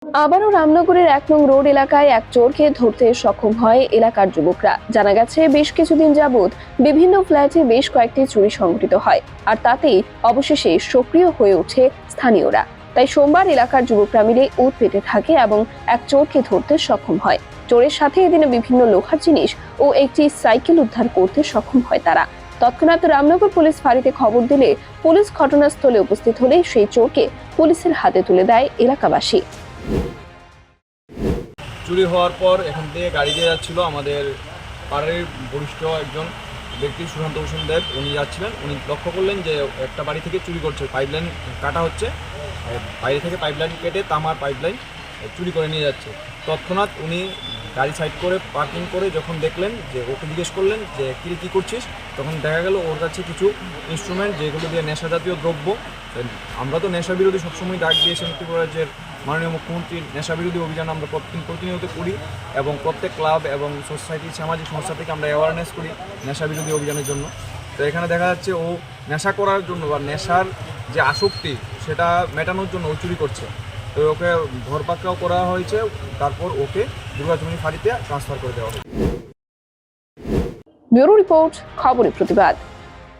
আবারও রামনগরের ১ নং রোড এলাকায় এক চোরকে ধরতে সক্ষম হয় এলাকার যুবকরা। জানা গেছে বেশ কিছুদিন যাবৎ বিভিন্ন ফ্ল্যাটে বেশ কয়েকটি চুরি সংঘটিত হয়, আর তাতেই অবশেষে সক্রিয় হয়ে ওঠে স্থানীয়রা। তাই সোমবার এলাকার যুবকরা মিলে ওঁত পেতে থাকে এবং এক চোরকে ধরতে সক্ষম হয়। চোরের সাথে এদিনে বিভিন্ন লোহার জিনিস ও একটি সাইকেল উদ্ধার করতে সক্ষম হয় তারা। তৎক্ষণাৎ রামনগর পুলিশ ফাঁড়িতে খবর দিলে পুলিশ ঘটনাস্থলে উপস্থিত হলে সেই চোরকে পুলিশের হাতে তুলে দেয় এলাকাবাসী। চুরি হওয়ার পর এখান থেকে গাড়ি দিয়ে যাচ্ছিল আমাদের পাড়ার বরিষ্ঠ একজন ব্যক্তি সুশান্ত ভূষণ দেব। উনি যাচ্ছিলেন, উনি লক্ষ্য করলেন যে একটা বাড়ি থেকে চুরি করছে, পাইপলাইন কাটা হচ্ছে, বাইরে থেকে পাইপলাইন কেটে তামার পাইপলাইন চুরি করে নিয়ে যাচ্ছে। তৎক্ষণাৎ উনি গাড়ি সাইড করে পার্কিং করে যখন দেখলেন, যে ওকে জিজ্ঞেস করলেন যে কী করছিস, তখন দেখা গেল ওর কাছে কিছু ইনস্ট্রুমেন্ট যেগুলো দিয়ে নেশা জাতীয় দ্রব্য। আমরা তো নেশা বিরোধী সবসময় ডাক দিয়েছেন ত্রিপুরা রাজ্যের মাননীয় মুখ্যমন্ত্রীর নেশা বিরোধী অভিযান আমরা প্রতিনিয়ত করি এবং প্রত্যেক ক্লাব এবং সোসাইটি সামাজিক সংস্থা থেকে আমরা অ্যাওয়ারনেস করি নেশা বিরোধী অভিযানের জন্য। তো এখানে দেখা যাচ্ছে ও নেশা করার জন্য বা নেশার যে আসক্তি সেটা মেটানোর জন্য ও চুরি করছে। তো ওকে ধরপাকড়াও করা হয়েছে, তারপর ওকে দুর্গাচুমনি ফাঁড়িতে ট্রান্সফার করে দেওয়া হয়েছে। ব্যুরো রিপোর্ট, খবরের প্রতিবাদ।